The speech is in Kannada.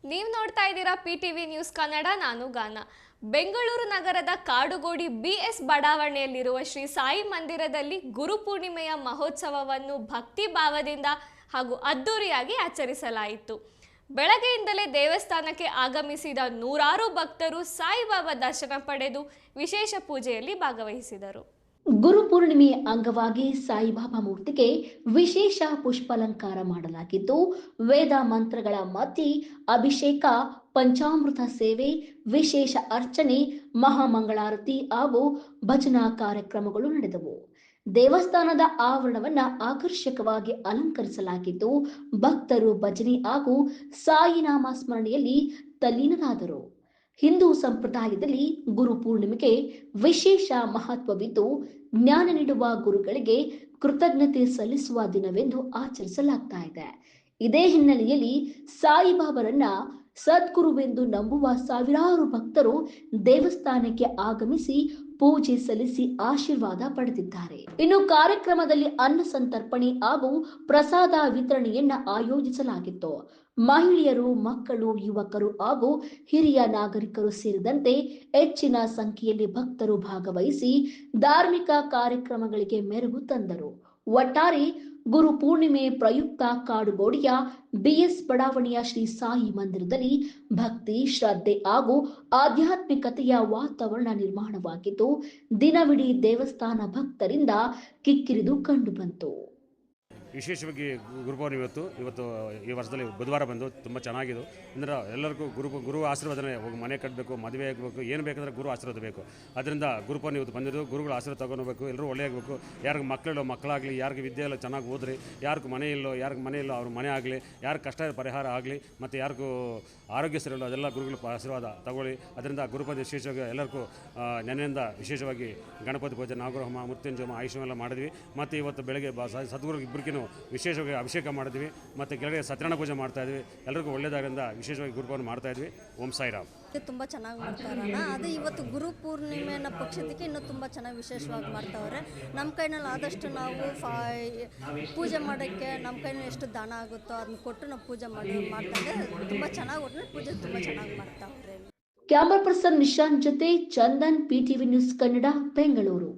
ನೀವು ನೋಡ್ತಾ ಇದ್ದೀರಾ PTV ನ್ಯೂಸ್ ಕನ್ನಡ. ನಾನು ಗಾನ. ಬೆಂಗಳೂರು ನಗರದ ಕಾಡುಗೋಡಿ BS ಬಡಾವಣೆಯಲ್ಲಿರುವ ಶ್ರೀ ಸಾಯಿ ಮಂದಿರದಲ್ಲಿ ಗುರುಪೂರ್ಣಿಮೆಯ ಮಹೋತ್ಸವವನ್ನು ಭಕ್ತಿ ಭಾವದಿಂದ ಹಾಗೂ ಅದ್ದೂರಿಯಾಗಿ ಆಚರಿಸಲಾಯಿತು. ಬೆಳಗ್ಗೆಯಿಂದಲೇ ದೇವಸ್ಥಾನಕ್ಕೆ ಆಗಮಿಸಿದ ನೂರಾರು ಭಕ್ತರು ಸಾಯಿಬಾಬಾ ದರ್ಶನ ಪಡೆದು ವಿಶೇಷ ಪೂಜೆಯಲ್ಲಿ ಭಾಗವಹಿಸಿದರು. ಗುರುಪೂರ್ಣಿಮೆ ಅಂಗವಾಗಿ ಸಾಯಿಬಾಬಾ ಮೂರ್ತಿಗೆ ವಿಶೇಷ ಪುಷ್ಪಾಲಂಕಾರ ಮಾಡಲಾಗಿದ್ದು, ವೇದ ಮಂತ್ರಗಳ ಮಧ್ಯೆ ಅಭಿಷೇಕ, ಪಂಚಾಮೃತ ಸೇವೆ, ವಿಶೇಷ ಅರ್ಚನೆ, ಮಹಾಮಂಗಳಾರತಿ ಹಾಗೂ ಭಜನಾ ಕಾರ್ಯಕ್ರಮಗಳು ನಡೆದವು. ದೇವಸ್ಥಾನದ ಆವರಣವನ್ನ ಆಕರ್ಷಕವಾಗಿ ಅಲಂಕರಿಸಲಾಗಿದ್ದು, ಭಕ್ತರು ಭಜನೆ ಹಾಗೂ ಸಾಯಿನಾಮ ಸ್ಮರಣೆಯಲ್ಲಿ ತಲ್ಲೀನರಾದರು. ಹಿಂದೂ ಸಂಪ್ರದಾಯದಲ್ಲಿ ಗುರುಪೂರ್ಣಿಮೆಗೆ ವಿಶೇಷ ಮಹತ್ವವಿದ್ದು, ಜ್ಞಾನ ನೀಡುವ ಗುರುಗಳಿಗೆ ಕೃತಜ್ಞತೆ ಸಲ್ಲಿಸುವ ದಿನವೆಂದು ಆಚರಿಸಲಾಗ್ತಾ ಇದೆ. ಇದೇ ಹಿನ್ನೆಲೆಯಲ್ಲಿ ಸಾಯಿಬಾಬರನ್ನ ಸದ್ಗುರುವೆಂದು ನಂಬುವ ಸಾವಿರಾರು ಭಕ್ತರು ದೇವಸ್ಥಾನಕ್ಕೆ ಆಗಮಿಸಿ ಪೂಜೆ ಸಲ್ಲಿಸಿ ಆಶೀರ್ವಾದ ಪಡೆದಿದ್ದಾರೆ. ಇನ್ನು ಕಾರ್ಯಕ್ರಮದಲ್ಲಿ ಅನ್ನ ಸಂತರ್ಪಣೆ ಹಾಗೂ ಪ್ರಸಾದ ವಿತರಣೆಯನ್ನ ಆಯೋಜಿಸಲಾಗಿತ್ತು. ಮಹಿಳೆಯರು, ಮಕ್ಕಳು, ಯುವಕರು ಹಾಗೂ ಹಿರಿಯ ನಾಗರಿಕರು ಸೇರಿದಂತೆ ಹೆಚ್ಚಿನ ಸಂಖ್ಯೆಯಲ್ಲಿ ಭಕ್ತರು ಭಾಗವಹಿಸಿ ಧಾರ್ಮಿಕ ಕಾರ್ಯಕ್ರಮಗಳಿಗೆ ಮೆರುಗು ತಂದರು. ಒಟ್ಟಾರೆ ಗುರು ಪೂರ್ಣಿಮೆ ಪ್ರಯುಕ್ತ ಕಾಡುಗೋಡಿಯ BS ಬಡಾವಣೆಯ ಶ್ರೀ ಸಾಯಿ ಮಂದಿರದಲ್ಲಿ ಭಕ್ತಿ, ಶ್ರದ್ಧೆ ಹಾಗೂ ಆಧ್ಯಾತ್ಮಿಕತೆಯ ವಾತಾವರಣ ನಿರ್ಮಾಣವಾಗಿದ್ದು, ದಿನವಿಡೀ ದೇವಸ್ಥಾನ ಭಕ್ತರಿಂದ ಕಿಕ್ಕಿರಿದು ಕಂಡುಬಂತು. ವಿಶೇಷವಾಗಿ ಗುರುಪೌರ್ಣಿಮೆ ಇವತ್ತು ಈ ವರ್ಷದಲ್ಲಿ ಬುಧವಾರ ಬಂದು ತುಂಬ ಚೆನ್ನಾಗಿದ್ದು. ಅಂದರೆ ಎಲ್ಲರಿಗೂ ಗುರು ಆಶೀರ್ವಾದನೆ ಹೋಗಿ ಮನೆ ಕಟ್ಟಬೇಕು, ಮದುವೆ ಆಗಬೇಕು, ಏನು ಬೇಕಂದರೆ ಗುರು ಆಶೀರ್ವಾದ ಬೇಕು. ಅದರಿಂದ ಗುರುಪೌರ್ಣಿಮೆ ಇವತ್ತು ಬಂದಿದ್ದು, ಗುರುಗಳ ಆಶೀರ್ವಾದ ತೊಗೊಳ್ಬೇಕು. ಎಲ್ಲರೂ ಒಳ್ಳೆಯಾಗಬೇಕು. ಯಾರಿಗೆ ಮಕ್ಕಳಾಗಲಿ, ಯಾರಿಗೆ ವಿದ್ಯೆ ಎಲ್ಲ ಚೆನ್ನಾಗಿ ಓದ್ರಿ, ಯಾರಿಗೂ ಮನೆ ಇಲ್ಲೋ ಅವ್ರ ಮನೆ ಆಗಲಿ, ಯಾರಿಗೆ ಕಷ್ಟ ಪರಿಹಾರ ಆಗಲಿ, ಮತ್ತು ಯಾರಿಗೂ ಆರೋಗ್ಯ ಸರಿಯಿಲ್ಲೋ ಅದೆಲ್ಲ ಗುರುಗಳ ಆಶೀರ್ವಾದ ತಗೊಳ್ಳಿ. ಅದರಿಂದ ಗುರುಪೌರ್ಣಿಮೆ ವಿಶೇಷವಾಗಿ ಎಲ್ಲರಿಗೂ ನೆನೆಯಿಂದ ವಿಶೇಷವಾಗಿ ಗಣಪತಿ ಪೂಜೆ, ನಾಗರಹೋಮ, ಮೃತ್ಯುಂಜಯ, ಆಯುಷ್ಯ ಎಲ್ಲ ಮಾಡಿದ್ವಿ. ಮತ್ತು ಇವತ್ತು ಬೆಳಗ್ಗೆ ಸದ್ಗುರು ಇಬ್ಬರಿಗೂ ವಿಶೇಷವಾಗಿ ಅಭಿಷೇಕ ಮಾಡಿದ್ವಿ. ಮತ್ತು ಕೆಳಗೆ ಸತ್ಯನಾರಾಯಣ ಪೂಜೆ ಮಾಡ್ತಾ ಇದ್ವಿ. ಎಲ್ಲರಿಗೂ ಒಳ್ಳೆಯದಾಗದಿಂದ ವಿಶೇಷವಾಗಿ ಗುರುಪೌರ್ಣಿಮೆ ಮಾಡ್ತಾ ಇದ್ವಿ. ಓಂ ಸಾಯಿರಾಮ್. ತುಂಬ ಚೆನ್ನಾಗಿ ಮಾಡ್ತಾರಲ್ಲ, ಅದು ಇವತ್ತು ಗುರು ಪೂರ್ಣಿಮೆಯನ್ನು ಪಕ್ಷದಕ್ಕೆ ಇನ್ನೂ ತುಂಬ ಚೆನ್ನಾಗಿ ವಿಶೇಷವಾಗಿ ಮಾಡ್ತಾವ್ರೆ. ನಮ್ಮ ಕೈನಲ್ಲಿ ಆದಷ್ಟು ನಾವು ಪೂಜೆ ಮಾಡೋಕ್ಕೆ ನಮ್ಮ ಕೈನಲ್ಲಿ ಎಷ್ಟು ದಾನ ಆಗುತ್ತೋ ಅದನ್ನ ಕೊಟ್ಟು ನಾವು ಪೂಜೆ ಮಾಡ್ತಾರೆ. ತುಂಬ ಚೆನ್ನಾಗಿ ಒಟ್ಟು ಪೂಜೆ ತುಂಬ ಚೆನ್ನಾಗಿ ಮಾಡ್ತಾವ್ರೆ. ಕ್ಯಾಮರಾ ಪರ್ಸನ್ ನಿಶಾಂತ್ ಜೊತೆ ಚಂದನ್, PTV ನ್ಯೂಸ್ ಕನ್ನಡ, ಬೆಂಗಳೂರು.